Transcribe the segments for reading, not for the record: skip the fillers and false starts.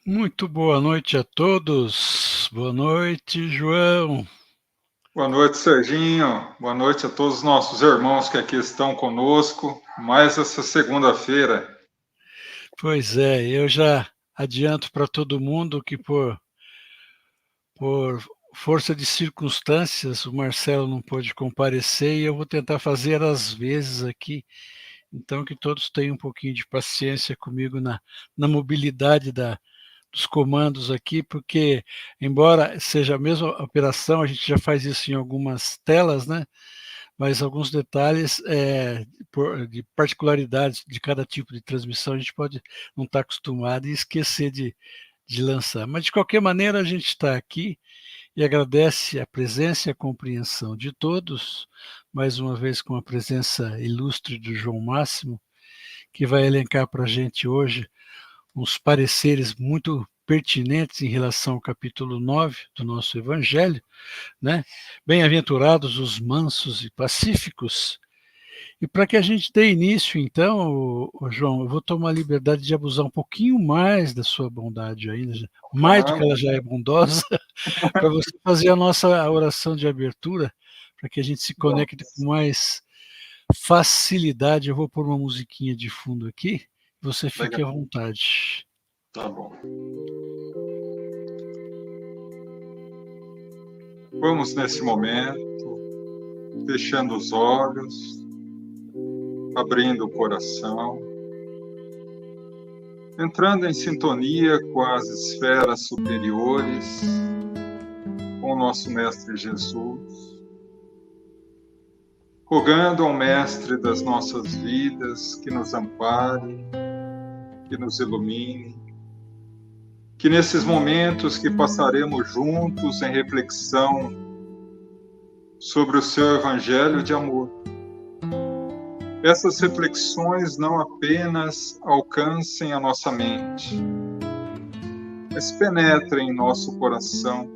Muito boa noite a todos. Boa noite, João. Boa noite, Serginho. Boa noite a todos os nossos irmãos que aqui estão conosco, mais essa segunda-feira. Pois é, eu já adianto para todo mundo que por força de circunstâncias o Marcelo não pôde comparecer e eu vou tentar fazer às vezes aqui. Então que todos tenham um pouquinho de paciência comigo na mobilidade dos comandos aqui, porque embora seja a mesma operação, a gente já faz isso em algumas telas, né? Mas alguns detalhes de particularidades de cada tipo de transmissão a gente pode não estar acostumado e esquecer de lançar. Mas, de qualquer maneira, a gente está aqui e agradece a presença e a compreensão de todos, mais uma vez com a presença ilustre do João Máximo, que vai elencar para a gente hoje uns pareceres muito pertinentes em relação ao capítulo 9 do nosso Evangelho, né? Bem-aventurados os mansos e pacíficos. E para que a gente dê início, então, João, eu vou tomar a liberdade de abusar um pouquinho mais da sua bondade ainda, mais do que ela já é bondosa, para você fazer a nossa oração de abertura, para que a gente se conecte com mais facilidade. Eu vou pôr uma musiquinha de fundo aqui, você fique à vontade. Tá bom. Vamos nesse momento, fechando os olhos, abrindo o coração, entrando em sintonia com as esferas superiores, com o nosso Mestre Jesus, rogando ao Mestre das nossas vidas que nos ampare, que nos ilumine, que nesses momentos que passaremos juntos em reflexão sobre o seu Evangelho de amor, essas reflexões não apenas alcancem a nossa mente, mas penetrem em nosso coração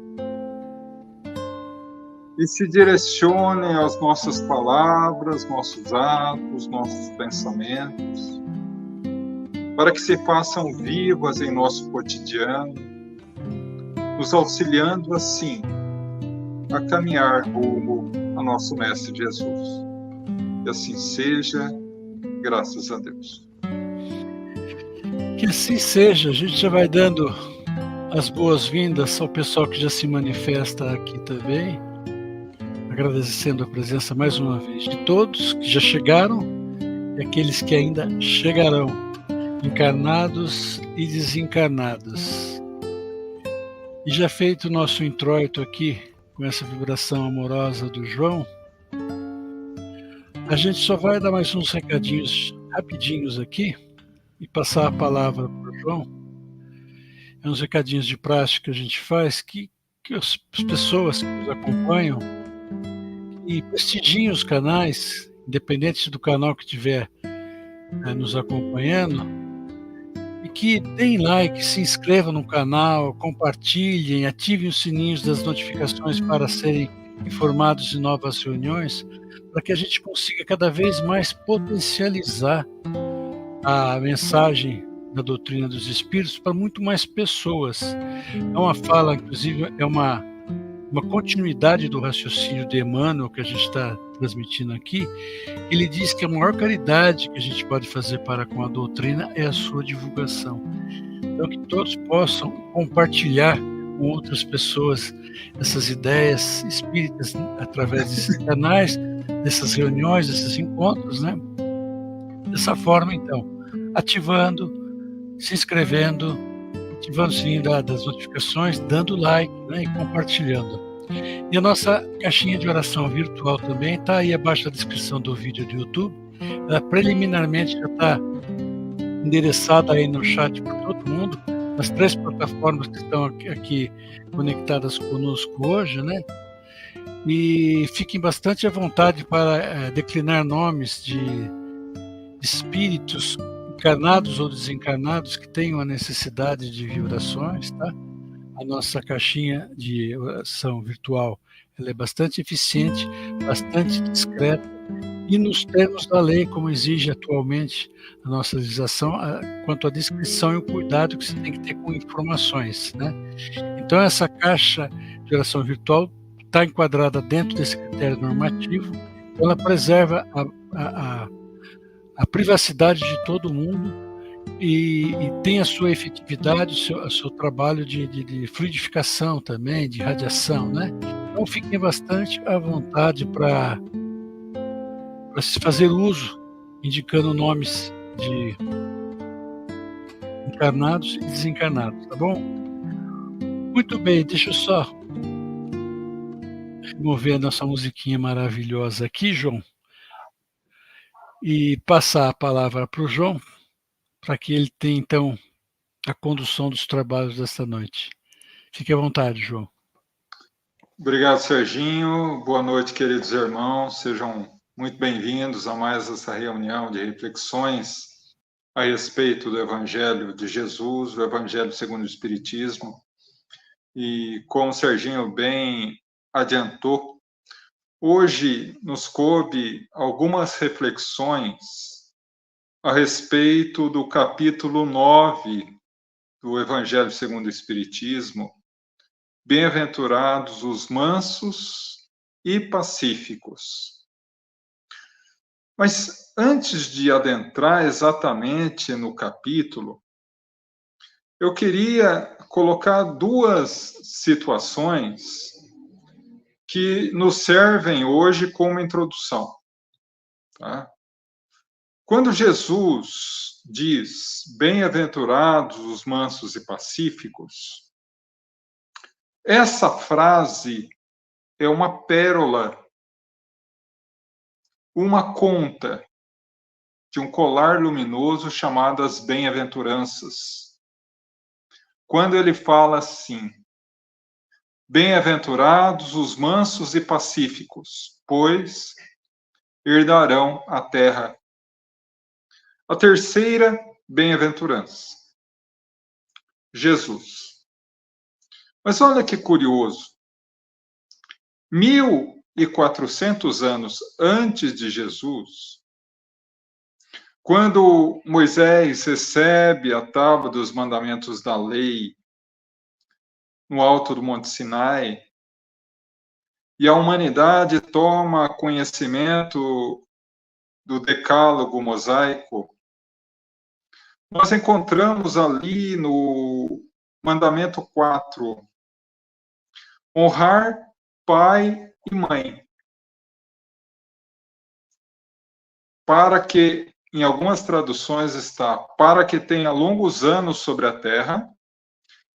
e se direcionem às nossas palavras, nossos atos, nossos pensamentos, para que se façam vivas em nosso cotidiano, nos auxiliando assim a caminhar rumo ao nosso Mestre Jesus. Que assim seja, graças a Deus. Que assim seja. A gente já vai dando as boas-vindas ao pessoal que já se manifesta aqui também, agradecendo a presença mais uma vez de todos que já chegaram e aqueles que ainda chegarão, encarnados e desencarnados. E já feito o nosso introito aqui, com essa vibração amorosa do João, a gente só vai dar mais uns recadinhos rapidinhos aqui e passar a palavra para o João. É uns recadinhos de prática que a gente faz que as pessoas que nos acompanham e prestigiem os canais, independente do canal que estiver nos acompanhando, e que deem like, se inscrevam no canal, compartilhem, ativem os sininhos das notificações para serem informados de novas reuniões, para que a gente consiga cada vez mais potencializar a mensagem da doutrina dos espíritos para muito mais pessoas. É uma fala, inclusive, é uma continuidade do raciocínio de Emmanuel que a gente está transmitindo aqui. Ele diz que a maior caridade que a gente pode fazer para com a doutrina é a sua divulgação. Então, que todos possam compartilhar com outras pessoas essas ideias espíritas através desses canais, dessas reuniões, desses encontros, né? Dessa forma, então, ativando, se inscrevendo, ativando o sininho das notificações, dando like, né, e compartilhando. E a nossa caixinha de oração virtual também está aí abaixo da descrição do vídeo do YouTube. Ela preliminarmente já está endereçada aí no chat para todo mundo, nas 3 plataformas que estão aqui conectadas conosco hoje, né? E fiquem bastante à vontade para declinar nomes de espíritos encarnados ou desencarnados que tenham a necessidade de vibrações, tá? A nossa caixinha de oração virtual, ela é bastante eficiente, bastante discreta e nos termos da lei, como exige atualmente a nossa legislação, quanto à descrição e o cuidado que você tem que ter com informações, né? Então, essa caixa de oração virtual está enquadrada dentro desse critério normativo, ela preserva a privacidade de todo mundo e tem a sua efetividade, o seu trabalho de fluidificação também, de radiação, né? Então, fiquem bastante à vontade para se fazer uso, indicando nomes de encarnados e desencarnados, tá bom? Muito bem, deixa eu só remover a nossa musiquinha maravilhosa aqui, João, e passar a palavra para o João, para que ele tenha, então, a condução dos trabalhos desta noite. Fique à vontade, João. Obrigado, Serginho. Boa noite, queridos irmãos. Sejam muito bem-vindos a mais essa reunião de reflexões a respeito do Evangelho de Jesus, o Evangelho segundo o Espiritismo. E como o Serginho bem adiantou, hoje nos coube algumas reflexões a respeito do capítulo 9 do Evangelho segundo o Espiritismo, bem-aventurados os mansos e pacíficos. Mas antes de adentrar exatamente no capítulo, eu queria colocar duas situações que nos servem hoje como introdução. Tá? Quando Jesus diz bem-aventurados os mansos e pacíficos, essa frase é uma pérola, uma conta de um colar luminoso chamado as bem-aventuranças. Quando ele fala assim: bem-aventurados os mansos e pacíficos, pois herdarão a terra. A terceira bem-aventurança, Jesus. Mas olha que curioso. 1400 anos antes de Jesus, quando Moisés recebe a tábua dos mandamentos da lei no alto do Monte Sinai, e a humanidade toma conhecimento do decálogo mosaico, nós encontramos ali no mandamento 4, honrar pai e mãe, para que, em algumas traduções está, para que tenha longos anos sobre a terra,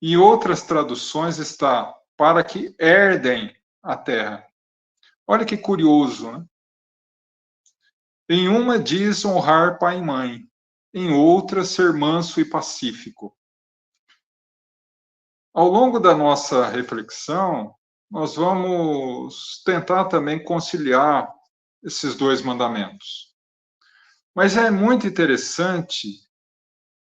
e em outras traduções está, para que herdem a terra. Olha que curioso, né? Em uma diz honrar pai e mãe, em outra ser manso e pacífico. Ao longo da nossa reflexão, nós vamos tentar também conciliar esses dois mandamentos. Mas é muito interessante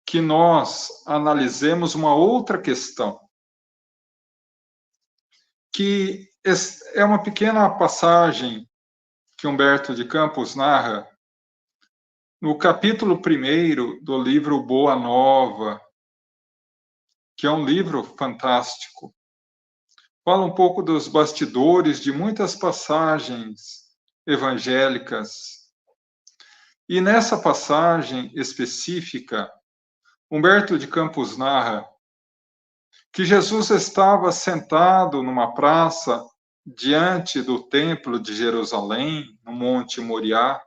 que nós analisemos uma outra questão, que é uma pequena passagem que Humberto de Campos narra no capítulo 1 do livro Boa Nova, que é um livro fantástico. Fala um pouco dos bastidores de muitas passagens evangélicas. E nessa passagem específica, Humberto de Campos narra que Jesus estava sentado numa praça diante do templo de Jerusalém, no Monte Moriá,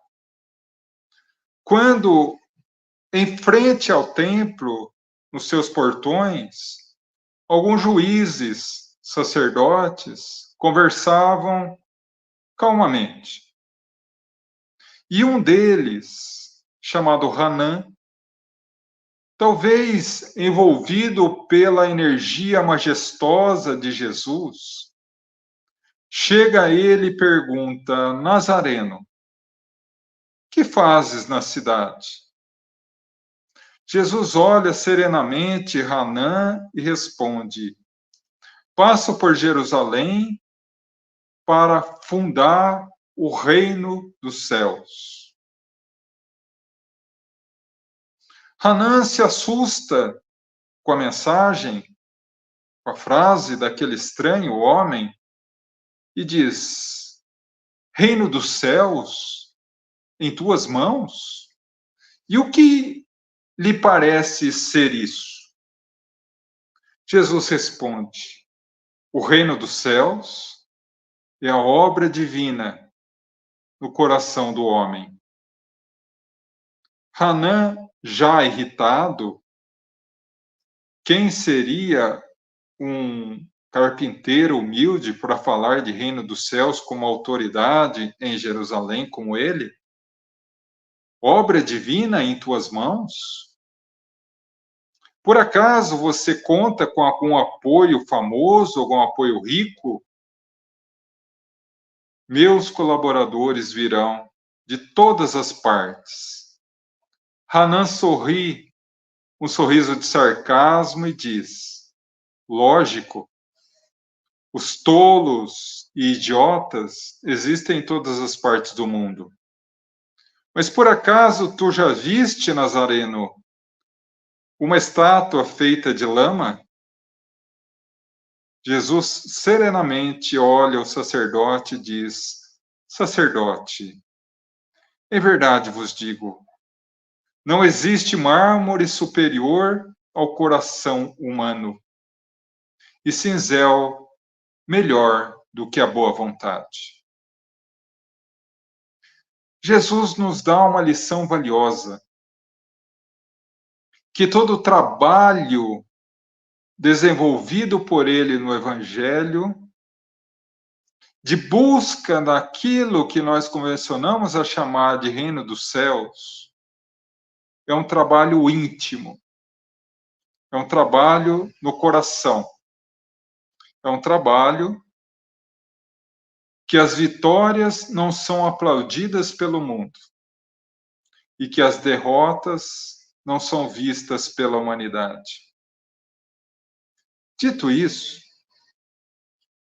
quando, em frente ao templo, nos seus portões, alguns juízes, sacerdotes, conversavam calmamente. E um deles, chamado Hanã, talvez envolvido pela energia majestosa de Jesus, chega a ele e pergunta: Nazareno, que fazes na cidade? Jesus olha serenamente Hanã e responde: passo por Jerusalém para fundar o reino dos céus. Hanan se assusta com a mensagem, com a frase daquele estranho homem, e diz: reino dos céus em tuas mãos? E o que lhe parece ser isso? Jesus responde: o reino dos céus é a obra divina no coração do homem. Hanan, já irritado, quem seria um carpinteiro humilde para falar de reino dos céus como autoridade em Jerusalém como ele? Obra divina em tuas mãos? Por acaso você conta com algum apoio famoso, algum apoio rico? Meus colaboradores virão de todas as partes. Hanan sorri, um sorriso de sarcasmo, e diz: lógico, os tolos e idiotas existem em todas as partes do mundo. Mas por acaso tu já viste, Nazareno, uma estátua feita de lama? Jesus serenamente olha o sacerdote e diz: sacerdote, em verdade vos digo, não existe mármore superior ao coração humano, e cinzel melhor do que a boa vontade. Jesus nos dá uma lição valiosa, que todo o trabalho desenvolvido por ele no Evangelho, de busca daquilo que nós convencionamos a chamar de reino dos céus, é um trabalho íntimo, é um trabalho no coração, é um trabalho que as vitórias não são aplaudidas pelo mundo e que as derrotas não são vistas pela humanidade. Dito isso,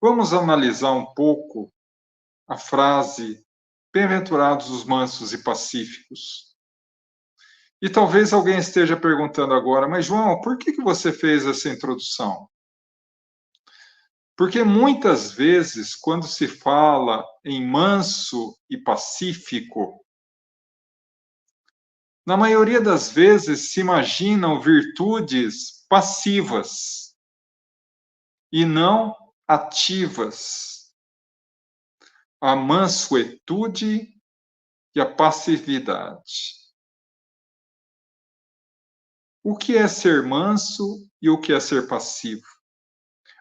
vamos analisar um pouco a frase bem-aventurados os mansos e pacíficos. E talvez alguém esteja perguntando agora, mas João, por que você fez essa introdução? Porque muitas vezes, quando se fala em manso e pacífico, na maioria das vezes se imaginam virtudes passivas e não ativas. A mansuetude e a passividade. O que é ser manso e o que é ser passivo?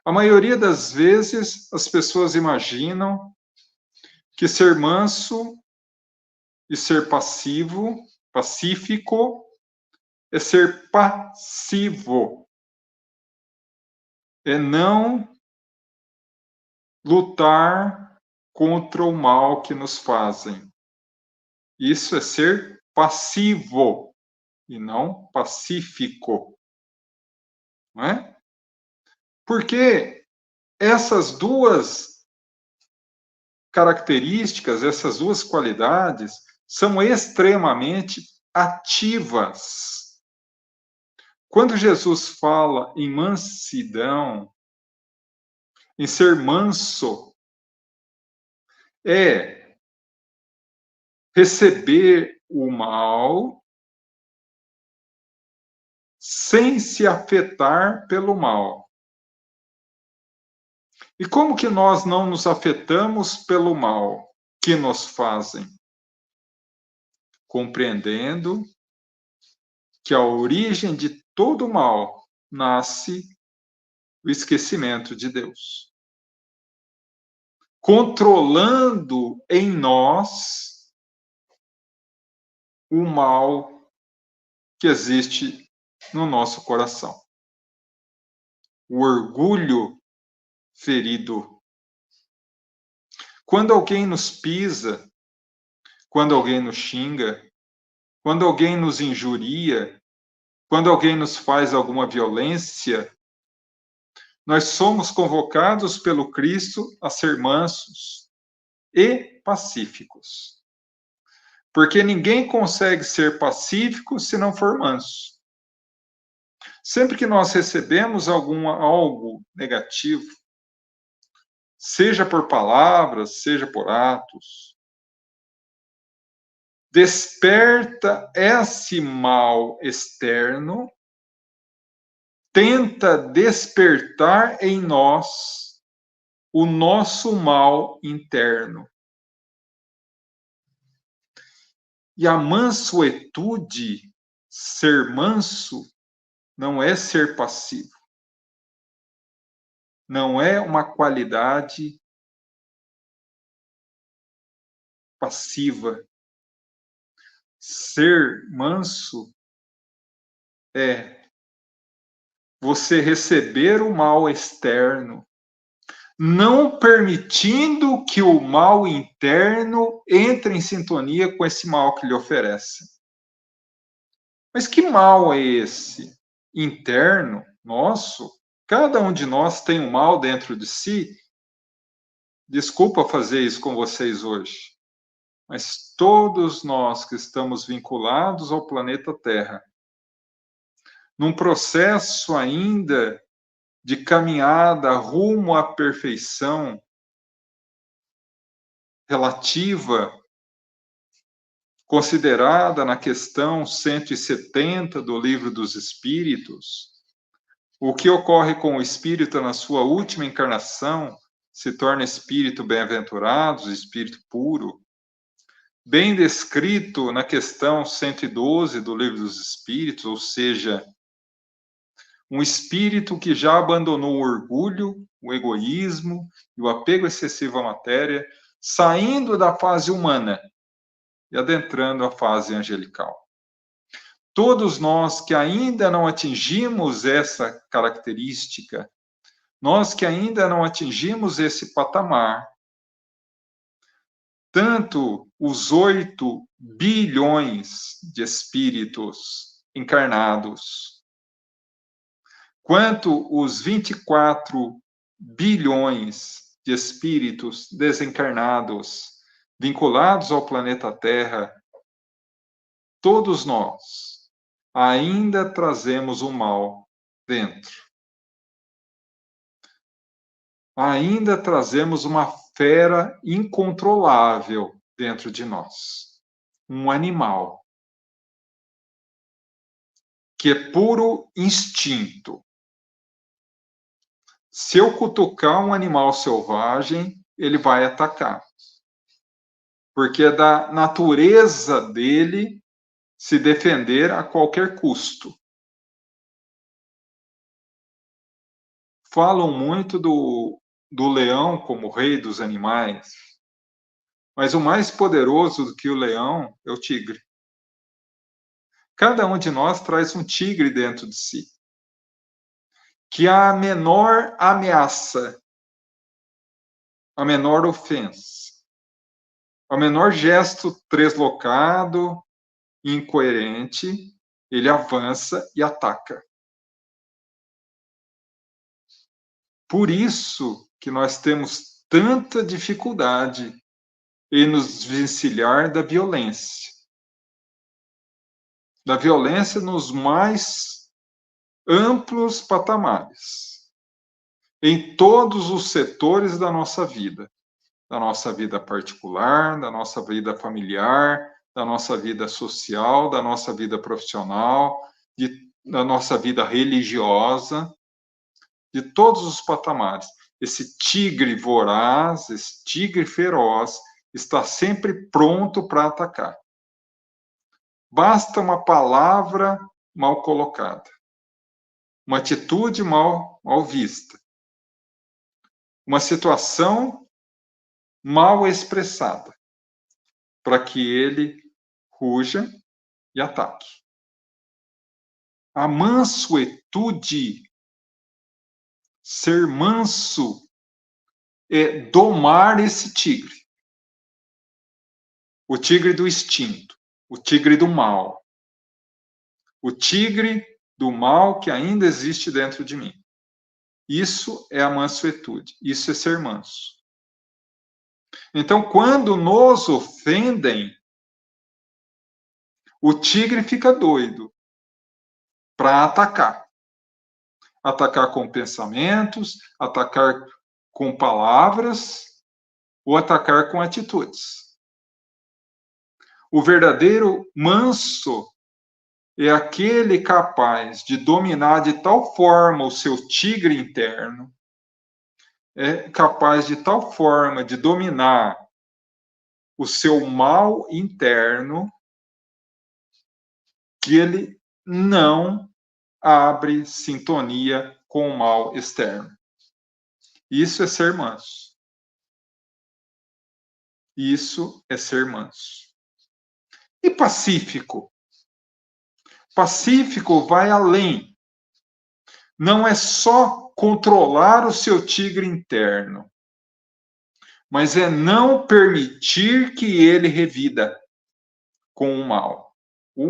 A maioria das vezes as pessoas imaginam que ser manso e ser pacífico, é ser passivo, é não lutar contra o mal que nos fazem. Isso é ser passivo e não pacífico. Não é? Porque essas duas características, essas duas qualidades, são extremamente ativas. Quando Jesus fala em mansidão, em ser manso, é receber o mal sem se afetar pelo mal. E como que nós não nos afetamos pelo mal que nos fazem? Compreendendo que a origem de todo mal nasce do esquecimento de Deus. Controlando em nós o mal que existe no nosso coração. O orgulho ferido. Quando alguém nos pisa, quando alguém nos xinga, quando alguém nos injuria, quando alguém nos faz alguma violência, nós somos convocados pelo Cristo a ser mansos, e pacíficos. Porque ninguém consegue ser pacífico se não for manso. Sempre que nós recebemos algo negativo, seja por palavras, seja por atos, desperta esse mal externo, tenta despertar em nós o nosso mal interno. E a mansuetude, ser manso, não é ser passivo. Não é uma qualidade passiva. Ser manso é você receber o mal externo, não permitindo que o mal interno entre em sintonia com esse mal que lhe oferece. Mas que mal é esse? Interno, nosso? Cada um de nós tem um mal dentro de si. Desculpa fazer isso com vocês hoje, mas todos nós que estamos vinculados ao planeta Terra, num processo ainda de caminhada rumo à perfeição relativa, considerada na questão 170 do Livro dos Espíritos, o que ocorre com o espírito na sua última encarnação se torna espírito bem-aventurado, espírito puro, bem descrito na questão 112 do Livro dos Espíritos, ou seja, um espírito que já abandonou o orgulho, o egoísmo e o apego excessivo à matéria, saindo da fase humana e adentrando a fase angelical. Todos nós que ainda não atingimos essa característica, nós que ainda não atingimos esse patamar, tanto os 8 bilhões de espíritos encarnados, quanto os 24 bilhões de espíritos desencarnados, vinculados ao planeta Terra, todos nós ainda trazemos o mal dentro. Ainda trazemos uma fera incontrolável dentro de nós. Um animal. Que é puro instinto. Se eu cutucar um animal selvagem, ele vai atacar. Porque é da natureza dele se defender a qualquer custo. Falam muito do leão como rei dos animais, mas o mais poderoso do que o leão é o tigre. Cada um de nós traz um tigre dentro de si, que a menor ameaça, a menor ofensa, o menor gesto deslocado, incoerente, ele avança e ataca. Por isso que nós temos tanta dificuldade em nos desvencilhar da violência. Da violência nos mais amplos patamares. Em todos os setores da nossa vida particular, da nossa vida familiar, da nossa vida social, da nossa vida profissional, da nossa vida religiosa, de todos os patamares. Esse tigre voraz, esse tigre feroz, está sempre pronto para atacar. Basta uma palavra mal colocada, uma atitude mal vista, uma situação mal expressada, para que ele ruja e ataque. A mansuetude, ser manso, é domar esse tigre. O tigre do instinto, o tigre do mal. O tigre do mal que ainda existe dentro de mim. Isso é a mansuetude, isso é ser manso. Então, quando nos ofendem, o tigre fica doido para atacar. Atacar com pensamentos, atacar com palavras ou atacar com atitudes. O verdadeiro manso é aquele capaz de dominar de tal forma o seu tigre interno, é capaz de tal forma de dominar o seu mal interno, que ele não abre sintonia com o mal externo. Isso é ser manso. Isso é ser manso. E pacífico? Pacífico vai além. Não é só controlar o seu tigre interno, mas é não permitir que ele revida com o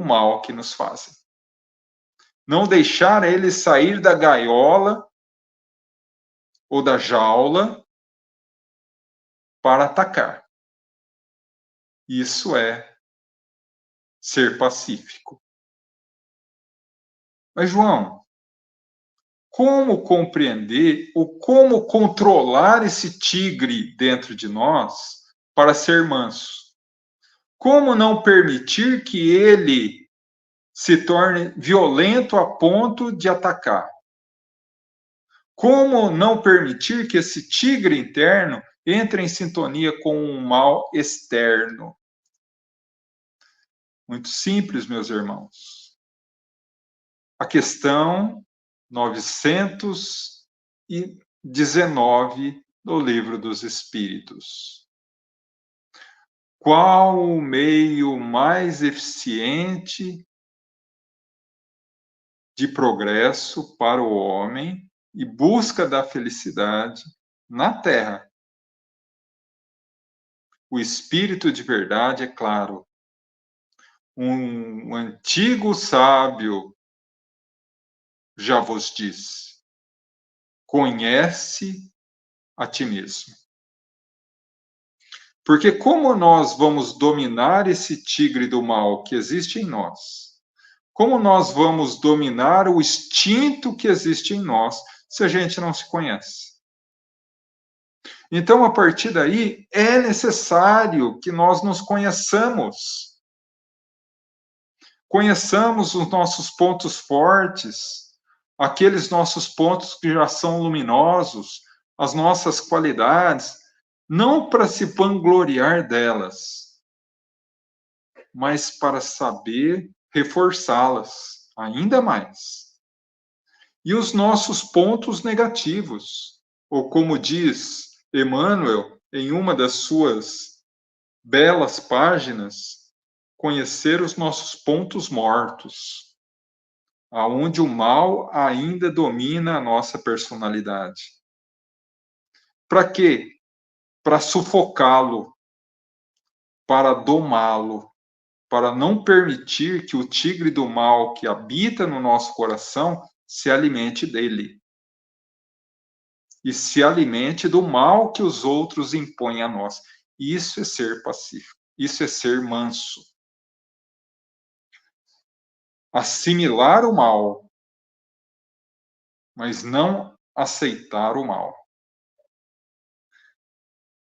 mal que nos fazem. Não deixar ele sair da gaiola ou da jaula para atacar. Isso é ser pacífico. Mas, João, como compreender ou como controlar esse tigre dentro de nós para ser manso? Como não permitir que ele se torne violento a ponto de atacar? Como não permitir que esse tigre interno entre em sintonia com um mal externo? Muito simples, meus irmãos. A questão 919 do Livro dos Espíritos. Qual o meio mais eficiente de progresso para o homem e busca da felicidade na Terra? O Espírito de verdade, é claro, um antigo sábio já vos disse: conhece a ti mesmo. Porque como nós vamos dominar esse tigre do mal que existe em nós? Como nós vamos dominar o instinto que existe em nós se a gente não se conhece? Então, a partir daí, é necessário que nós nos conheçamos. Conheçamos os nossos pontos fortes, aqueles nossos pontos que já são luminosos, as nossas qualidades, não para se vangloriar delas, mas para saber reforçá-las ainda mais. E os nossos pontos negativos, ou como diz Emmanuel em uma das suas belas páginas, conhecer os nossos pontos mortos, aonde o mal ainda domina a nossa personalidade. Para quê? Para sufocá-lo, para domá-lo, para não permitir que o tigre do mal que habita no nosso coração se alimente dele. E se alimente do mal que os outros impõem a nós. Isso é ser pacífico. Isso é ser manso. Assimilar o mal, mas não aceitar o mal.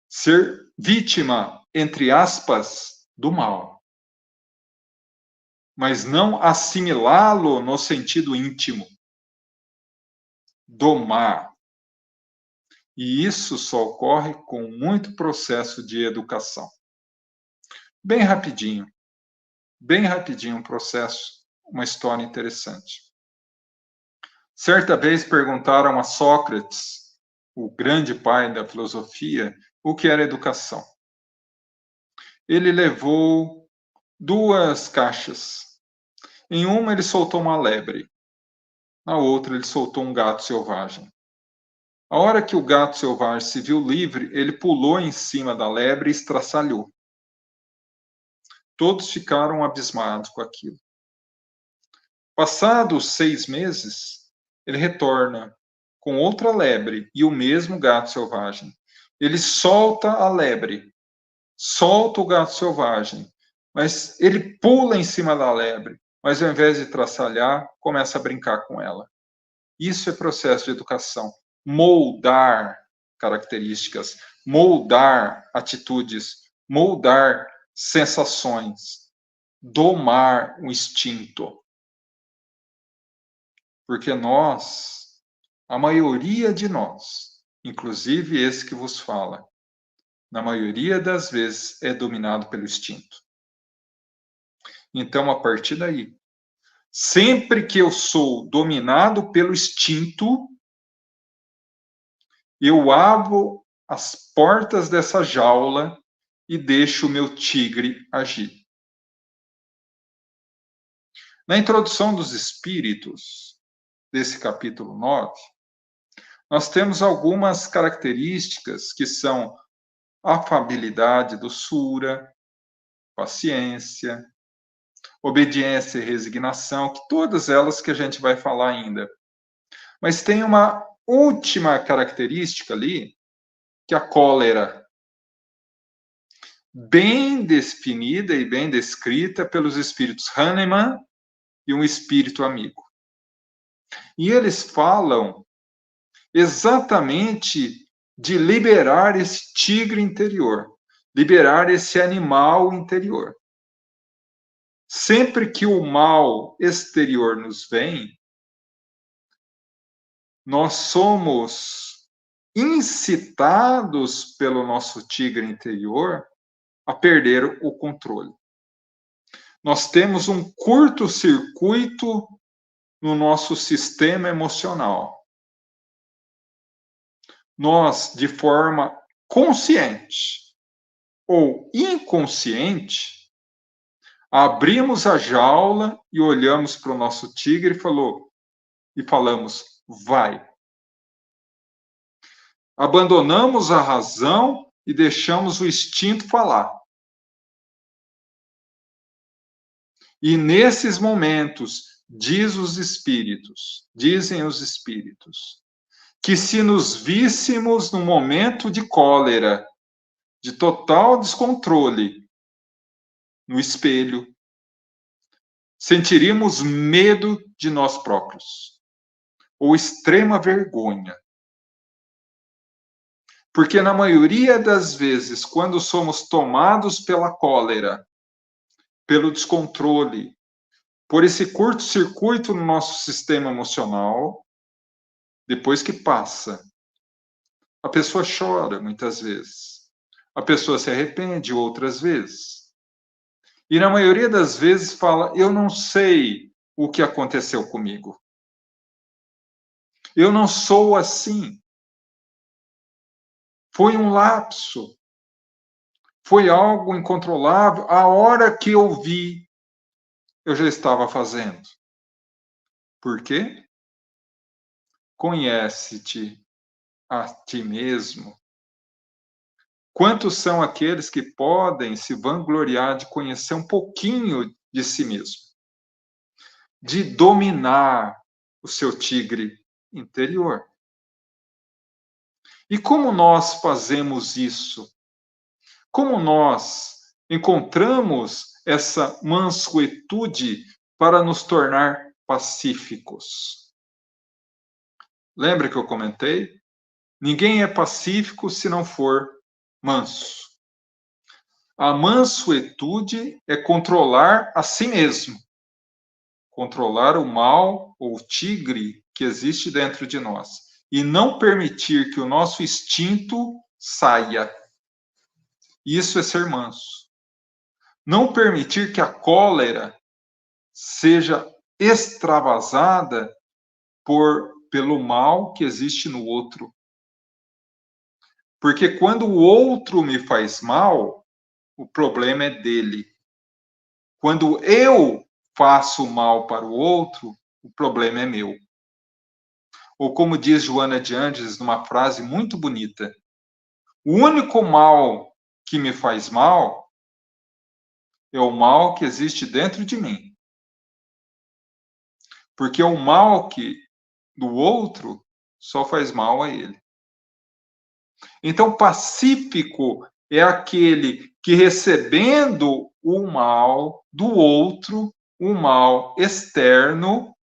Ser vítima, entre aspas, do mal, mas não assimilá-lo no sentido íntimo. Domar. E isso só ocorre com muito processo de educação. Bem rapidinho um processo, uma história interessante. Certa vez perguntaram a Sócrates, o grande pai da filosofia, o que era educação. Ele levou 2 caixas. Em uma ele soltou uma lebre, na outra ele soltou um gato selvagem. A hora que o gato selvagem se viu livre, ele pulou em cima da lebre e estraçalhou. Todos ficaram abismados com aquilo. Passados 6 meses, ele retorna com outra lebre e o mesmo gato selvagem. Ele solta a lebre solta o gato selvagem, mas ele pula em cima da lebre, mas ao invés de traçalhar, começa a brincar com ela. Isso é processo de educação. Moldar características, moldar atitudes, moldar sensações, domar o instinto. Porque nós, a maioria de nós, inclusive esse que vos fala, na maioria das vezes é dominado pelo instinto. Então, a partir daí, sempre que eu sou dominado pelo instinto, eu abro as portas dessa jaula e deixo o meu tigre agir. Na introdução dos espíritos, desse capítulo 9, nós temos algumas características que são afabilidade, doçura, paciência, obediência e resignação, que todas elas que a gente vai falar ainda. Mas tem uma última característica ali, que é a cólera, bem definida e bem descrita pelos espíritos Hahnemann e um espírito amigo. E eles falam exatamente de liberar esse tigre interior, liberar esse animal interior. Sempre que o mal exterior nos vem, nós somos incitados pelo nosso tigre interior a perder o controle. Nós temos um curto-circuito no nosso sistema emocional. Nós, de forma consciente ou inconsciente, abrimos a jaula e olhamos para o nosso tigre e falamos, vai. Abandonamos a razão e deixamos o instinto falar. E nesses momentos, dizem os espíritos, que se nos víssemos num momento de cólera, de total descontrole, no espelho, sentiríamos medo de nós próprios, ou extrema vergonha. Porque na maioria das vezes, quando somos tomados pela cólera, pelo descontrole, por esse curto-circuito no nosso sistema emocional, depois que passa, a pessoa chora muitas vezes, a pessoa se arrepende outras vezes. E na maioria das vezes fala, eu não sei o que aconteceu comigo. Eu não sou assim. Foi um lapso. Foi algo incontrolável. A hora que eu vi, eu já estava fazendo. Por quê? Conhece-te a ti mesmo. Quantos são aqueles que podem se vangloriar de conhecer um pouquinho de si mesmo? De dominar o seu tigre interior. E como nós fazemos isso? Como nós encontramos essa mansuetude para nos tornar pacíficos? Lembra que eu comentei? Ninguém é pacífico se não for manso. A mansuetude é controlar a si mesmo. Controlar o mal ou o tigre que existe dentro de nós. E não permitir que o nosso instinto saia. Isso é ser manso. Não permitir que a cólera seja extravasada pelo mal que existe no outro. Porque quando o outro me faz mal, o problema é dele. Quando eu faço mal para o outro, o problema é meu. Ou como diz Joana de Ângeles numa frase muito bonita, o único mal que me faz mal é o mal que existe dentro de mim. Porque o mal do outro só faz mal a ele. Então, pacífico é aquele que recebendo o mal do outro, o mal externo,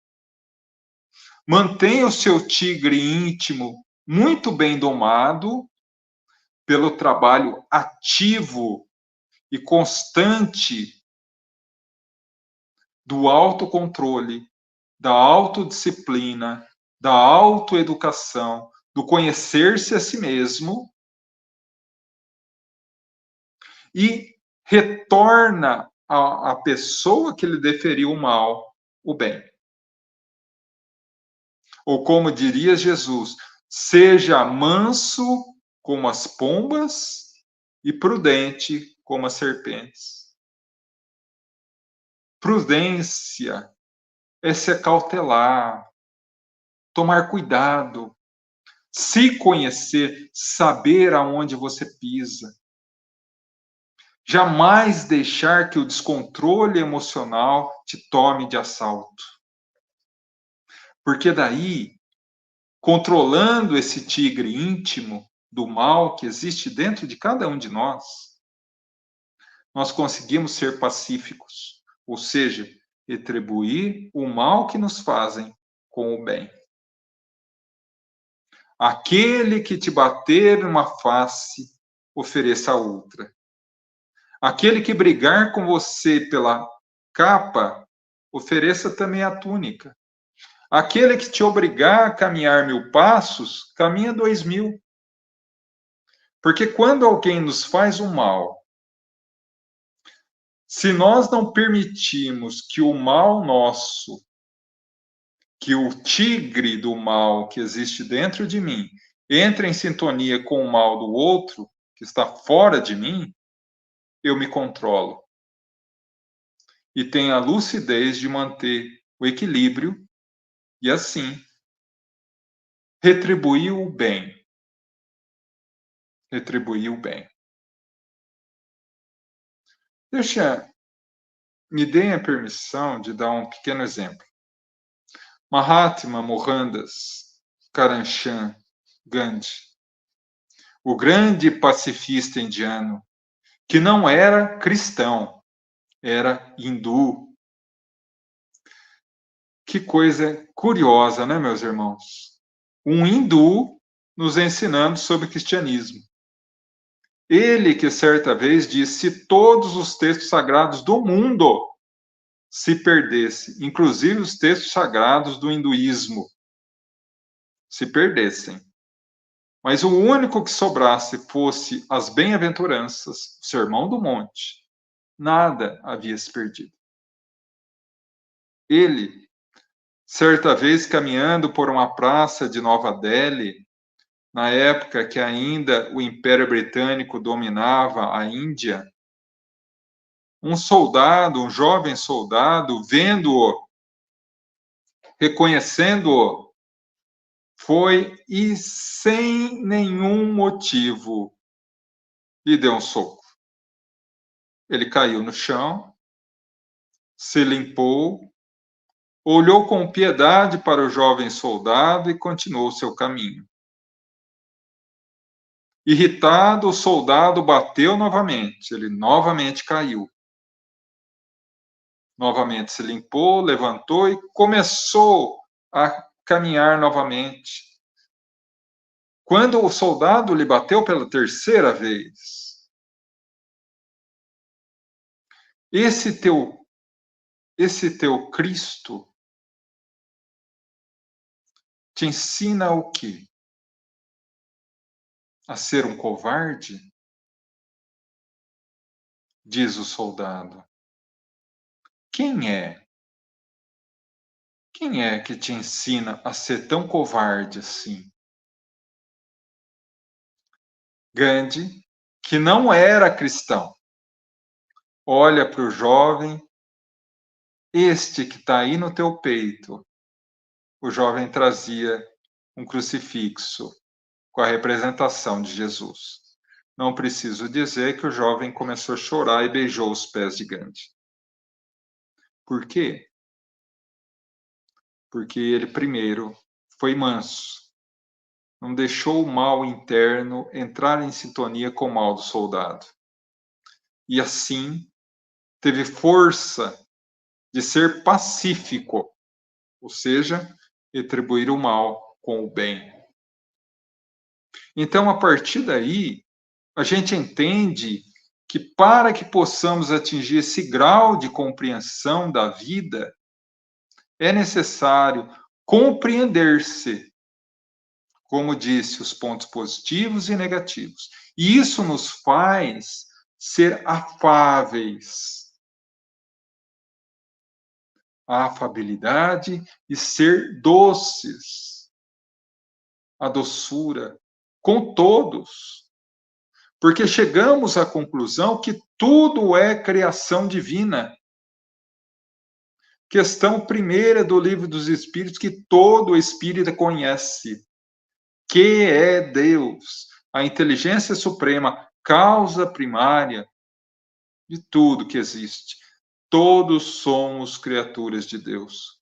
mantém o seu tigre íntimo muito bem domado pelo trabalho ativo e constante do autocontrole, da autodisciplina, da autoeducação, do conhecer-se a si mesmo, e retorna à pessoa que lhe deferiu o mal, o bem. Ou como diria Jesus, seja manso como as pombas e prudente como as serpentes. Prudência é se acautelar, tomar cuidado, se conhecer, saber aonde você pisa. Jamais deixar que o descontrole emocional te tome de assalto. Porque daí, controlando esse tigre íntimo do mal que existe dentro de cada um de nós conseguimos ser pacíficos, ou seja, retribuir o mal que nos fazem com o bem. Aquele que te bater numa face, ofereça a outra. Aquele que brigar com você pela capa, ofereça também a túnica. Aquele que te obrigar a caminhar 1000 passos, caminha 2000. Porque quando alguém nos faz o mal, se nós não permitirmos que o mal nosso, que o tigre do mal que existe dentro de mim, entre em sintonia com o mal do outro, que está fora de mim, eu me controlo. E tenho a lucidez de manter o equilíbrio e, assim, retribuir o bem. Retribuir o bem. Me deem a permissão de dar um pequeno exemplo. Mahatma Mohandas Karamchand Gandhi, o grande pacifista indiano, que não era cristão, era hindu. Que coisa curiosa, né, meus irmãos? Um hindu nos ensinando sobre cristianismo. Ele que certa vez disse: se todos os textos sagrados do mundo se perdessem, inclusive os textos sagrados do hinduísmo, se perdessem, mas o único que sobrasse fosse as bem-aventuranças, o Sermão do Monte, nada havia se perdido. Ele, certa vez caminhando por uma praça de Nova Delhi, na época que ainda o Império Britânico dominava a Índia, um soldado, um jovem soldado, vendo-o, reconhecendo-o, foi e sem nenhum motivo lhe deu um soco. Ele caiu no chão, se limpou, olhou com piedade para o jovem soldado e continuou seu caminho. Irritado, o soldado bateu novamente. Ele novamente caiu. Novamente se limpou, levantou e começou a caminhar novamente. Quando o soldado lhe bateu pela terceira vez, esse teu Cristo te ensina o quê? A ser um covarde? Diz o soldado. Quem é? Quem é que te ensina a ser tão covarde assim? Gandhi, que não era cristão, olha para o jovem, este que está aí no teu peito. O jovem trazia um crucifixo com a representação de Jesus. Não preciso dizer que o jovem começou a chorar e beijou os pés de Gandhi. Por quê? Porque ele, primeiro, foi manso. Não deixou o mal interno entrar em sintonia com o mal do soldado. e assim teve força de ser pacífico, ou seja, retribuir o mal com o bem. Então, a partir daí, a gente entende que para que possamos atingir esse grau de compreensão da vida, é necessário compreender-se, como disse, os pontos positivos e negativos. E isso nos faz ser afáveis. A afabilidade e ser doces. A doçura com todos. Porque chegamos à conclusão que tudo é criação divina. Questão primeira do Livro dos Espíritos, que todo espírito conhece, que é Deus, a inteligência suprema, causa primária de tudo que existe. Todos somos criaturas de Deus.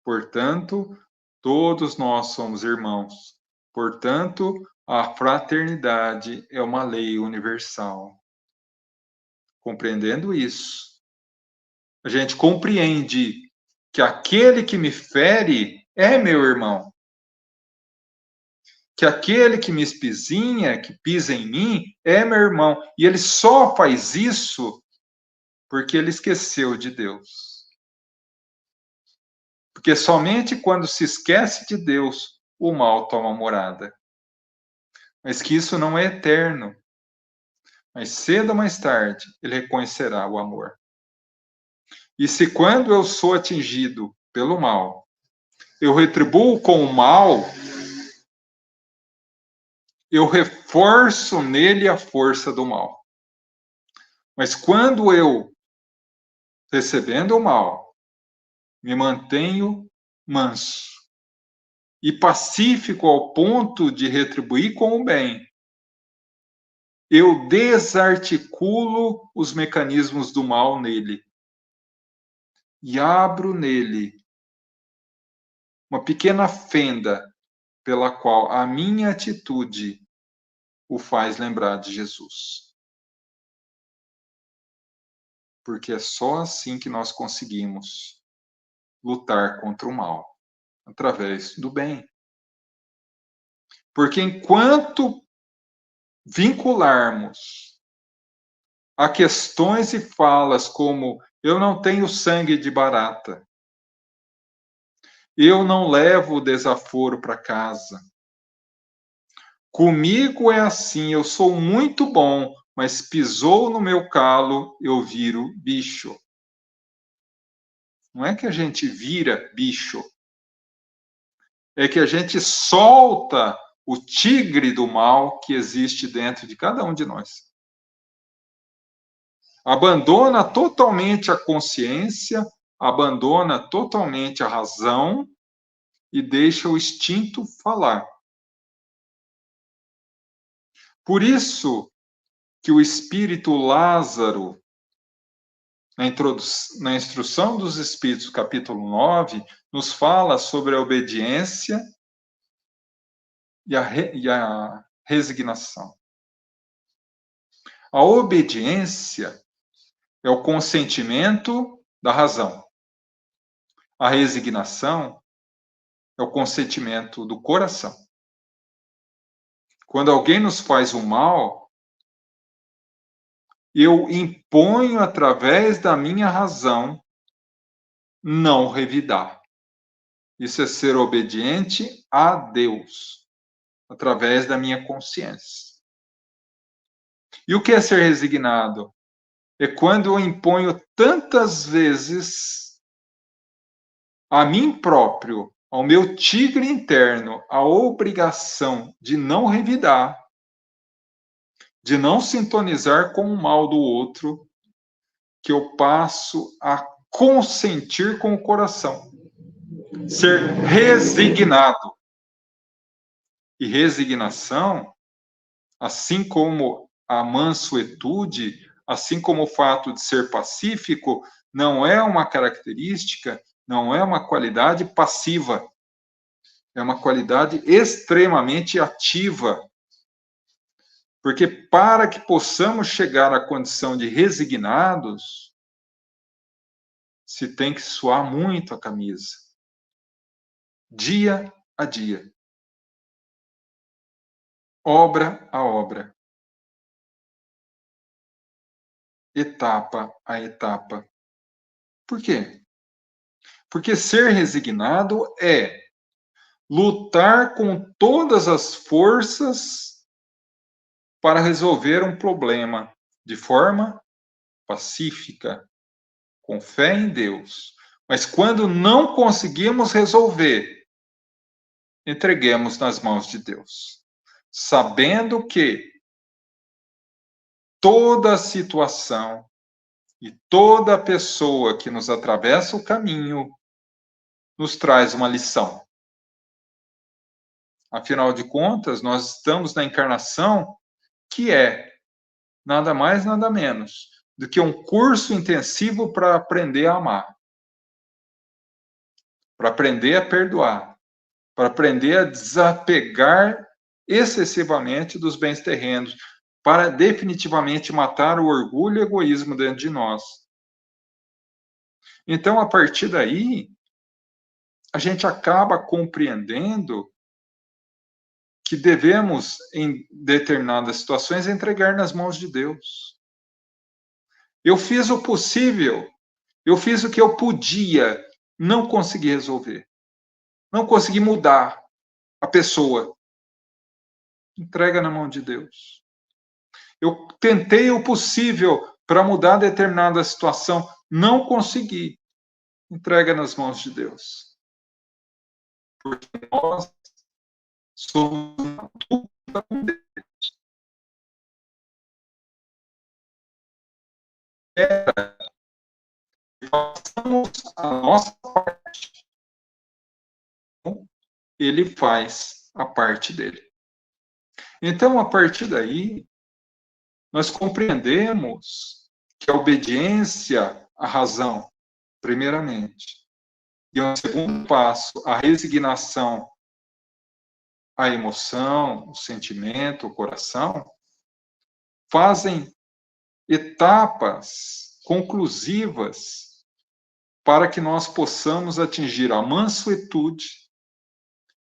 Portanto, todos nós somos irmãos. Portanto, a fraternidade é uma lei universal. Compreendendo isso, a gente compreende que aquele que me fere é meu irmão. Que aquele que me espizinha, que pisa em mim, é meu irmão. E ele só faz isso porque ele esqueceu de Deus. Porque somente quando se esquece de Deus, o mal toma morada. Mas que isso não é eterno. Mas cedo ou mais tarde, ele reconhecerá o amor. E se quando eu sou atingido pelo mal, eu retribuo com o mal, eu reforço nele a força do mal. Mas quando eu, recebendo o mal, me mantenho manso e pacífico ao ponto de retribuir com o bem, eu desarticulo os mecanismos do mal nele e abro nele uma pequena fenda pela qual a minha atitude o faz lembrar de Jesus. Porque é só assim que nós conseguimos lutar contra o mal, através do bem. Porque enquanto vincularmos a questões e falas como eu não tenho sangue de barata, eu não levo o desaforo para casa, comigo é assim, eu sou muito bom, mas pisou no meu calo, eu viro bicho. Não é que a gente vira bicho, é que a gente solta o tigre do mal que existe dentro de cada um de nós. Abandona totalmente a consciência, abandona totalmente a razão e deixa o instinto falar. Por isso que o espírito Lázaro, na instrução dos Espíritos, capítulo 9, nos fala sobre a obediência e a resignação. A obediência é o consentimento da razão. A resignação é o consentimento do coração. Quando alguém nos faz o mal, eu imponho através da minha razão não revidar. Isso é ser obediente a Deus, através da minha consciência. E o que é ser resignado? É quando eu imponho tantas vezes a mim próprio, ao meu tigre interno, a obrigação de não revidar, de não sintonizar com o mal do outro, que eu passo a consentir com o coração. Ser resignado. E resignação, assim como a mansuetude, assim como o fato de ser pacífico, não é uma característica, não é uma qualidade passiva. É uma qualidade extremamente ativa. Porque para que possamos chegar à condição de resignados, se tem que suar muito a camisa, dia a dia, obra a obra, etapa a etapa. Por quê? Porque ser resignado é lutar com todas as forças para resolver um problema de forma pacífica, com fé em Deus. Mas quando não conseguimos resolver, entreguemos nas mãos de Deus, sabendo que toda situação e toda pessoa que nos atravessa o caminho nos traz uma lição. Afinal de contas, nós estamos na encarnação que é nada mais, nada menos do que um curso intensivo para aprender a amar, para aprender a perdoar, para aprender a desapegar excessivamente dos bens terrenos, para definitivamente matar o orgulho e o egoísmo dentro de nós. Então, a partir daí, a gente acaba compreendendo que devemos, em determinadas situações, entregar nas mãos de Deus. Eu fiz o possível, eu fiz o que eu podia, não consegui resolver, não consegui mudar a pessoa. Entrega na mão de Deus. Eu tentei o possível para mudar determinada situação, não consegui. Entrega nas mãos de Deus. Porque nós somos uma dupla com Deus. Façamos a nossa parte. Ele faz a parte dele. Então, a partir daí, nós compreendemos que a obediência à razão, primeiramente, e um segundo passo, a resignação à emoção, o sentimento, o coração, fazem etapas conclusivas para que nós possamos atingir a mansuetude,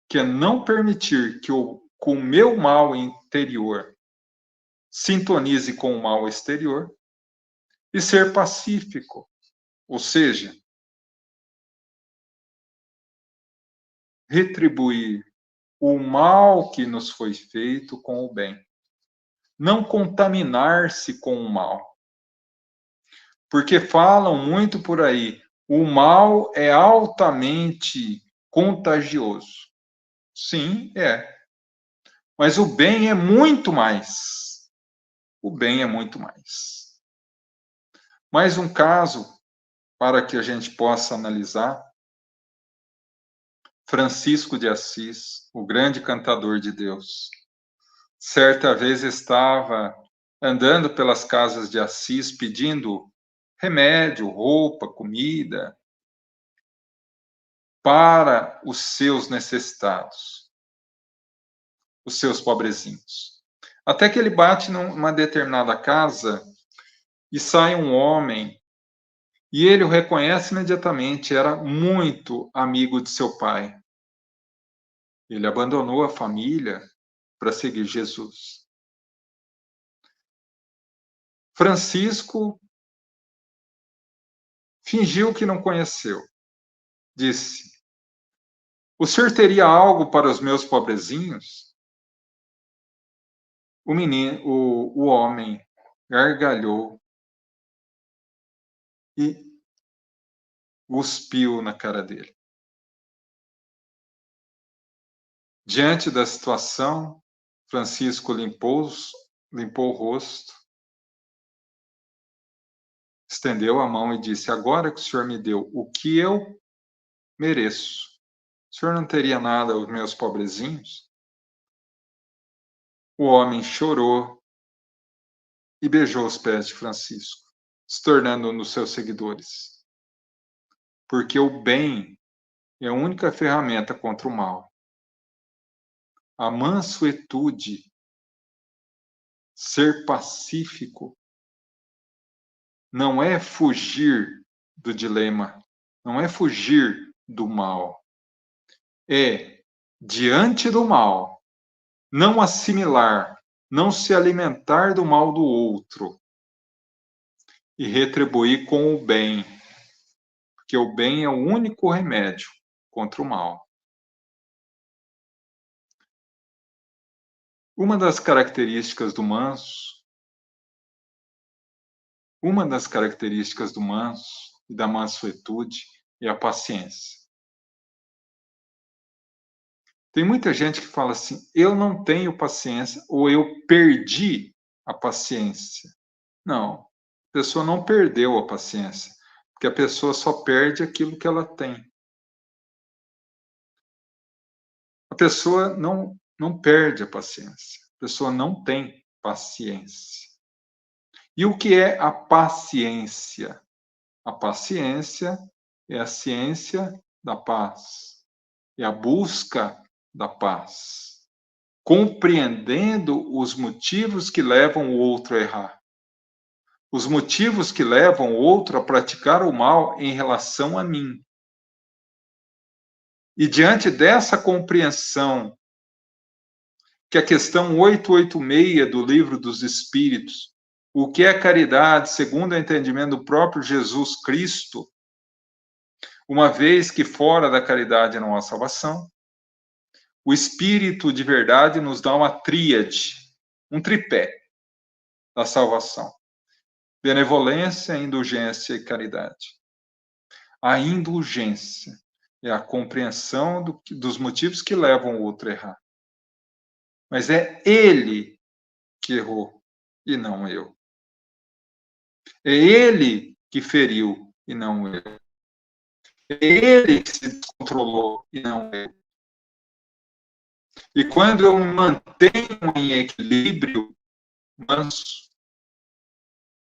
que é não permitir que o meu mal interior sintonize com o mal exterior, e ser pacífico, ou seja, retribuir o mal que nos foi feito com o bem. Não contaminar-se com o mal. Porque falam muito por aí, o mal é altamente contagioso. Sim, é. Mas o bem é muito mais. O bem é muito mais. Mais um caso para que a gente possa analisar. Francisco de Assis, o grande cantador de Deus, certa vez estava andando pelas casas de Assis pedindo remédio, roupa, comida para os seus necessitados, os seus pobrezinhos. Até que ele bate numa determinada casa e sai um homem e ele o reconhece imediatamente, era muito amigo de seu pai. Ele abandonou a família para seguir Jesus. Francisco fingiu que não conheceu. Disse: o senhor teria algo para os meus pobrezinhos? O homem gargalhou e cuspiu na cara dele. Diante da situação, Francisco limpou o rosto, estendeu a mão e disse: agora que o senhor me deu o que eu mereço, o senhor não teria nada aos meus pobrezinhos? O homem chorou e beijou os pés de Francisco, se tornando um dos seus seguidores. Porque o bem é a única ferramenta contra o mal. A mansuetude Ser pacífico não é fugir do dilema, não é fugir do mal. É, diante do mal, não assimilar, não se alimentar do mal do outro e retribuir com o bem, porque o bem é o único remédio contra o mal. Uma das características do manso e da mansuetude é a paciência. Tem muita gente que fala assim: eu não tenho paciência, ou eu perdi a paciência. Não, a pessoa não perdeu a paciência, porque a pessoa só perde aquilo que ela tem. A pessoa não perde a paciência, a pessoa não tem paciência. E o que é a paciência? A paciência é a ciência da paz, é a busca da paz, compreendendo os motivos que levam o outro a errar, os motivos que levam o outro a praticar o mal em relação a mim. E diante dessa compreensão, que a questão 886 do Livro dos Espíritos, o que é caridade, segundo o entendimento do próprio Jesus Cristo, uma vez que fora da caridade não há salvação, o Espírito de verdade nos dá uma tríade, um tripé da salvação: benevolência, indulgência e caridade. A indulgência é a compreensão dos motivos que levam o outro a errar. Mas é ele que errou e não eu. É ele que feriu e não eu. É ele que se descontrolou e não eu. E quando eu me mantenho em equilíbrio manso,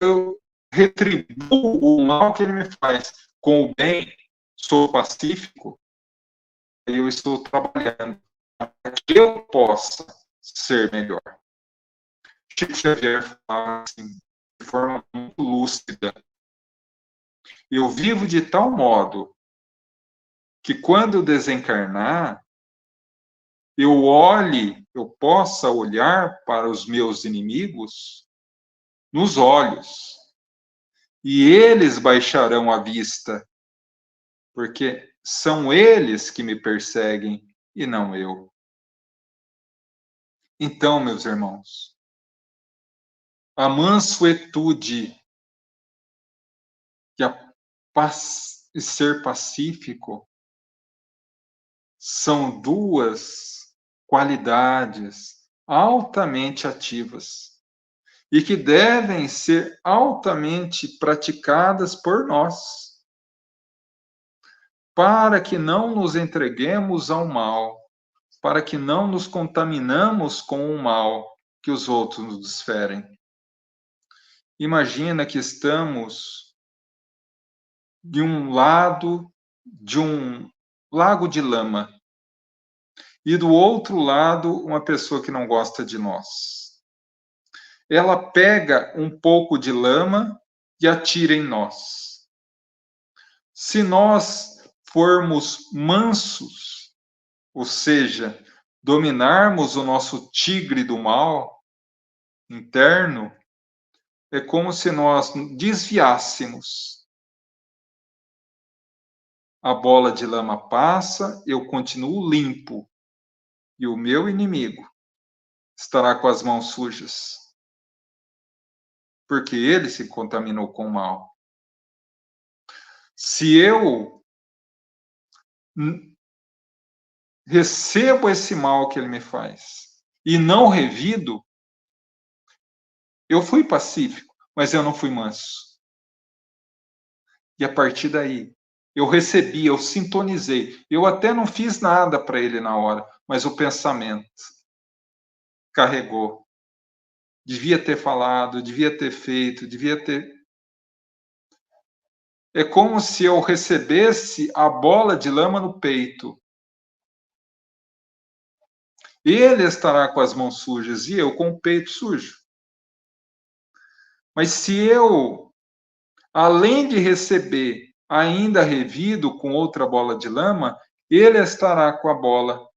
eu retribuo o mal que ele me faz com o bem, sou pacífico, eu estou trabalhando para que eu possa ser melhor. Chico Xavier fala assim, de forma muito lúcida: eu vivo de tal modo que quando eu desencarnar, eu possa olhar para os meus inimigos nos olhos, e eles baixarão a vista, porque são eles que me perseguem e não eu. Então, meus irmãos, a mansuetude e ser pacífico são duas qualidades altamente ativas e que devem ser altamente praticadas por nós, para que não nos entreguemos ao mal, para que não nos contaminamos com o mal que os outros nos desferem. Imagina que estamos de um lado de um lago de lama e do outro lado uma pessoa que não gosta de nós. Ela pega um pouco de lama e atira em nós. Se nós formos mansos, ou seja, dominarmos o nosso tigre do mal interno, é como se nós desviássemos. A bola de lama passa, eu continuo limpo, e o meu inimigo estará com as mãos sujas, porque ele se contaminou com o mal. Se eu recebo esse mal que ele me faz e não revido, eu fui pacífico, mas eu não fui manso. E a partir daí, eu recebi, eu sintonizei. Eu até não fiz nada para ele na hora, mas o pensamento carregou. Devia ter falado, devia ter feito, devia ter. É como se eu recebesse a bola de lama no peito. Ele estará com as mãos sujas e eu com o peito sujo. Mas se eu, além de receber, ainda revido com outra bola de lama, ele estará com a bola,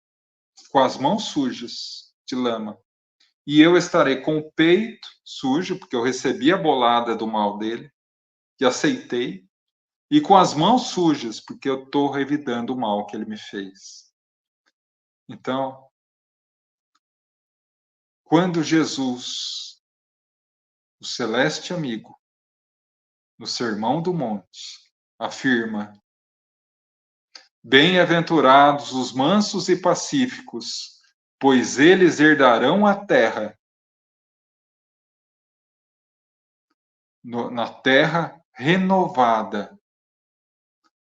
com as mãos sujas de lama. E eu estarei com o peito sujo, porque eu recebi a bolada do mal dele, e aceitei, e com as mãos sujas, porque eu estou revidando o mal que ele me fez. Então, quando Jesus, o celeste amigo, no Sermão do Monte, afirma: bem-aventurados os mansos e pacíficos, pois eles herdarão a terra. Na terra renovada,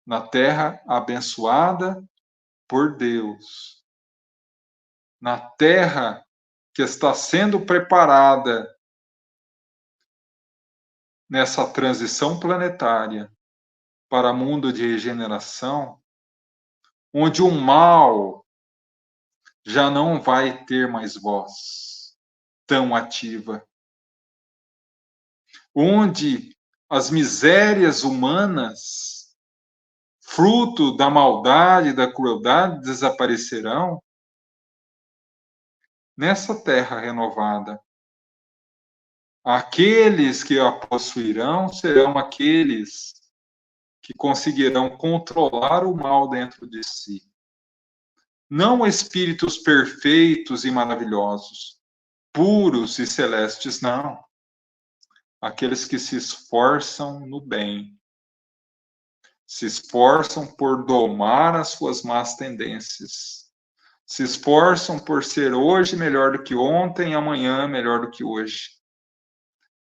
na terra abençoada por Deus, na terra que está sendo preparada nessa transição planetária para mundo de regeneração, onde o mal já não vai ter mais voz tão ativa, onde as misérias humanas, fruto da maldade, da crueldade, desaparecerão, nessa terra renovada. Aqueles que a possuirão serão aqueles que conseguirão controlar o mal dentro de si. Não espíritos perfeitos e maravilhosos, puros e celestes, não. Aqueles que se esforçam no bem, se esforçam por domar as suas más tendências, se esforçam por ser hoje melhor do que ontem e amanhã melhor do que hoje,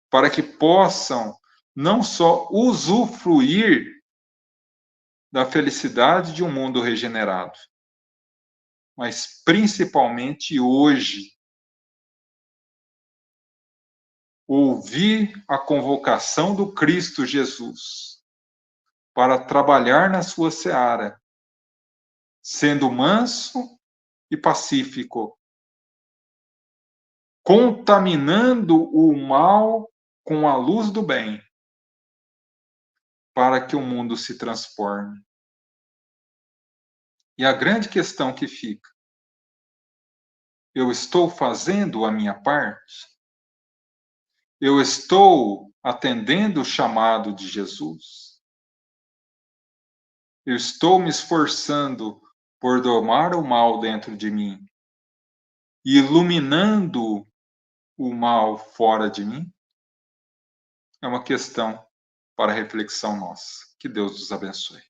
para que possam não só usufruir da felicidade de um mundo regenerado, mas principalmente hoje, ouvir a convocação do Cristo Jesus para trabalhar na sua seara, sendo manso e pacífico, contaminando o mal com a luz do bem, para que o mundo se transforme. E a grande questão que fica: eu estou fazendo a minha parte? Eu estou atendendo o chamado de Jesus? Eu estou me esforçando por domar o mal dentro de mim, iluminando o mal fora de mim? É uma questão para reflexão nossa. Que Deus nos abençoe.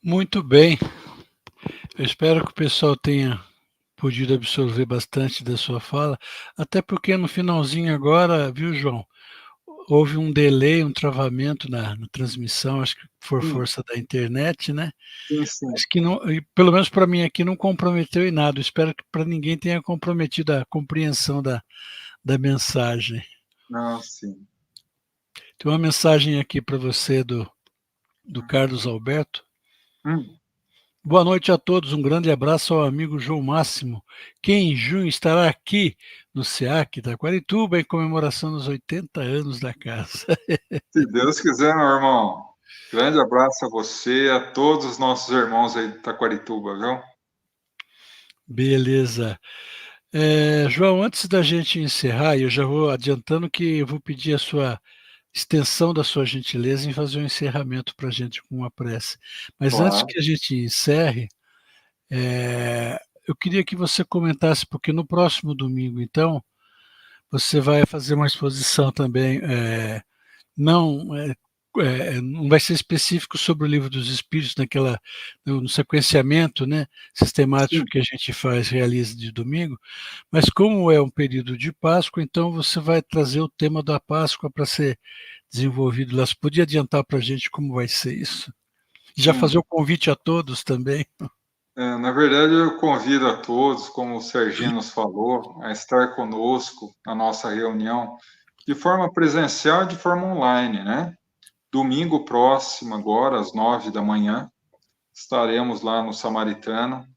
Muito bem. Eu espero que o pessoal tenha podido absorver bastante da sua fala, até porque no finalzinho agora, viu, João, houve um delay, um travamento na transmissão, acho que por força da internet, né? Sim. Mas que não, pelo menos para mim aqui, não comprometeu em nada. Eu espero que para ninguém tenha comprometido a compreensão da mensagem. Não, sim. Tem uma mensagem aqui para você do Carlos Alberto. Boa noite a todos, um grande abraço ao amigo João Máximo, que em junho estará aqui no SEAC Taquarituba em comemoração dos 80 anos da casa. Se Deus quiser, meu irmão. Grande abraço a você e a todos os nossos irmãos aí de Taquarituba, viu? Beleza. João, antes da gente encerrar, eu já vou adiantando que eu vou pedir a sua extensão da sua gentileza em fazer um encerramento para a gente com uma prece. Mas Claro. Antes que a gente encerre, eu queria que você comentasse, porque no próximo domingo, então, você vai fazer uma exposição também, não vai ser específico sobre o Livro dos Espíritos, no sequenciamento, né, sistemático que a gente realiza de domingo, mas como é um período de Páscoa, então você vai trazer o tema da Páscoa para ser desenvolvido lá. Você podia adiantar para a gente como vai ser isso? E já fazer o convite a todos também. Na verdade, eu convido a todos, como o Serginho nos falou, a estar conosco na nossa reunião, de forma presencial e de forma online, né? Domingo próximo, agora, às 9 da manhã, estaremos lá no Samaritano,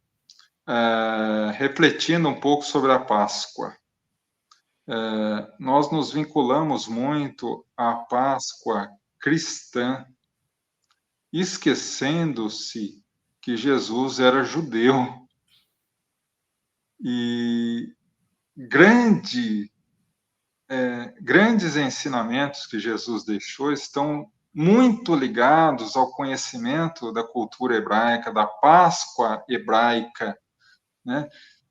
refletindo um pouco sobre a Páscoa. nós nos vinculamos muito à Páscoa cristã, esquecendo-se que Jesus era judeu. E grandes ensinamentos que Jesus deixou estão muito ligados ao conhecimento da cultura hebraica, da Páscoa hebraica, né?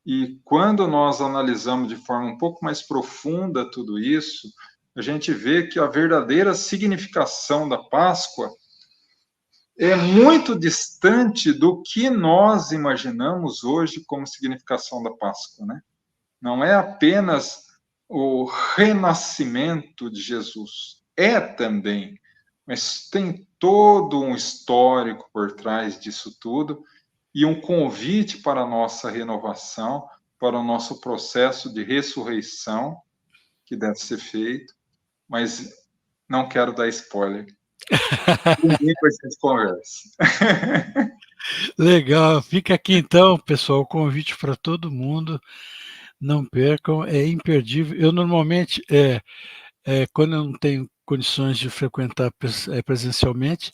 E quando nós analisamos de forma um pouco mais profunda tudo isso, a gente vê que a verdadeira significação da Páscoa é muito distante do que nós imaginamos hoje como significação da Páscoa, né? Não é apenas o renascimento de Jesus, é também, mas tem todo um histórico por trás disso tudo e um convite para a nossa renovação, para o nosso processo de ressurreição que deve ser feito, mas não quero dar spoiler. Depois a gente conversa. Legal, fica aqui então, pessoal, o convite para todo mundo, não percam, é imperdível. Eu normalmente, quando eu não tenho condições de frequentar presencialmente,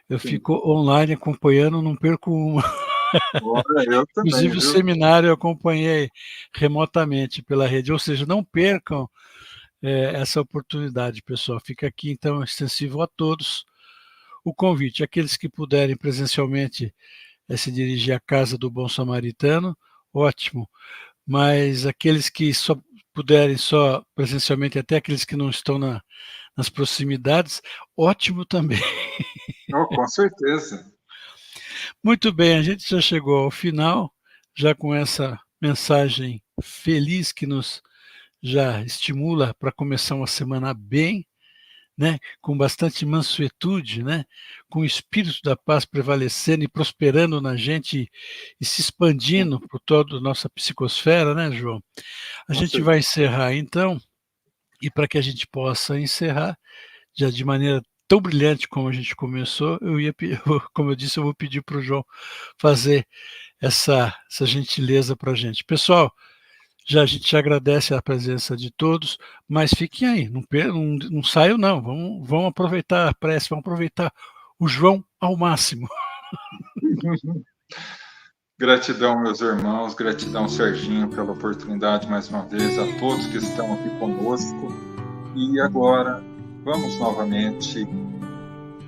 eu fico online acompanhando, não perco uma. Olha, eu também, Inclusive o viu? seminário eu acompanhei remotamente pela rede, ou seja, não percam essa oportunidade, pessoal. Fica aqui então extensivo a todos o convite. Aqueles que puderem presencialmente se dirigir à casa do Bom Samaritano, ótimo. Mas aqueles que só puderem só presencialmente, até aqueles que não estão nas proximidades, ótimo também. Oh, com certeza. Muito bem, a gente já chegou ao final, já com essa mensagem feliz que nos já estimula para começar uma semana bem, né, com bastante mansuetude, né, com o espírito da paz prevalecendo e prosperando na gente e se expandindo por toda a nossa psicosfera, né, João? A gente vai encerrar então, e para que a gente possa encerrar, já de maneira tão brilhante como a gente começou, como eu disse, eu vou pedir para o João fazer essa gentileza para a gente. Pessoal, a gente agradece a presença de todos, mas fiquem aí, não saiam não, vamos aproveitar a prece, vamos aproveitar o João ao máximo. Gratidão, meus irmãos, gratidão, Serginho, pela oportunidade mais uma vez, a todos que estão aqui conosco. E agora, vamos novamente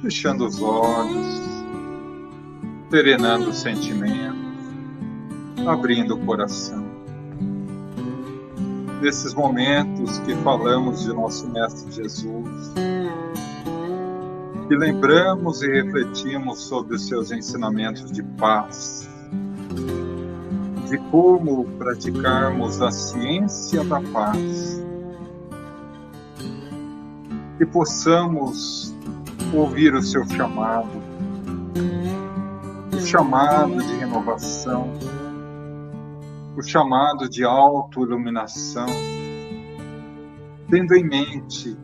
fechando os olhos, serenando os sentimentos, abrindo o coração. Nesses momentos que falamos de nosso Mestre Jesus, que lembramos e refletimos sobre os seus ensinamentos de paz, de como praticarmos a ciência da paz, que possamos ouvir o seu chamado, o chamado de renovação, o chamado de autoiluminação, tendo em mente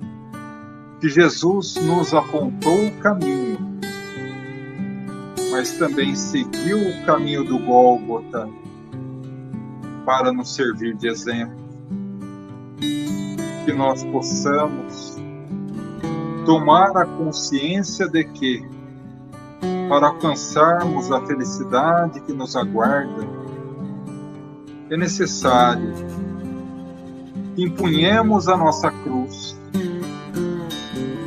que Jesus nos apontou o caminho, mas também seguiu o caminho do Gólgota para nos servir de exemplo. Que nós possamos tomar a consciência de que, para alcançarmos a felicidade que nos aguarda, é necessário que empunhemos a nossa cruz,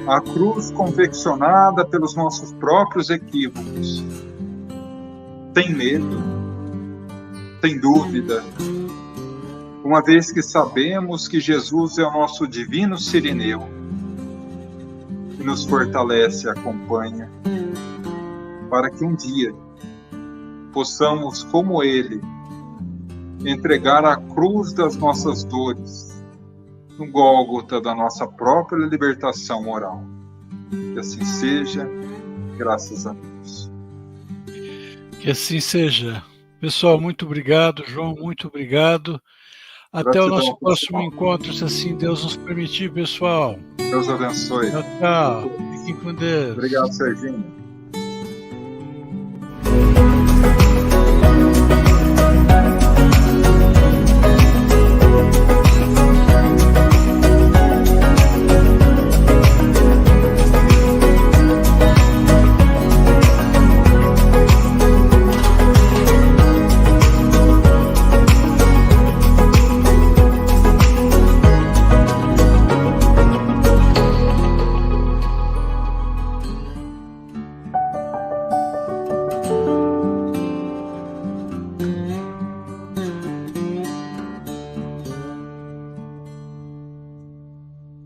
a cruz confeccionada pelos nossos próprios equívocos, sem medo, sem dúvida, uma vez que sabemos que Jesus é o nosso divino Sirineu, que nos fortalece e acompanha, para que um dia possamos, como Ele, entregar a cruz das nossas dores no Gólgota da nossa própria libertação moral. Que assim seja, graças a Deus. Que assim seja. Pessoal, muito obrigado. João, muito obrigado. Até o nosso próximo encontro, se assim Deus nos permitir, pessoal. Deus abençoe. Tchau, tchau. Fiquem com Deus. Obrigado, Serginho.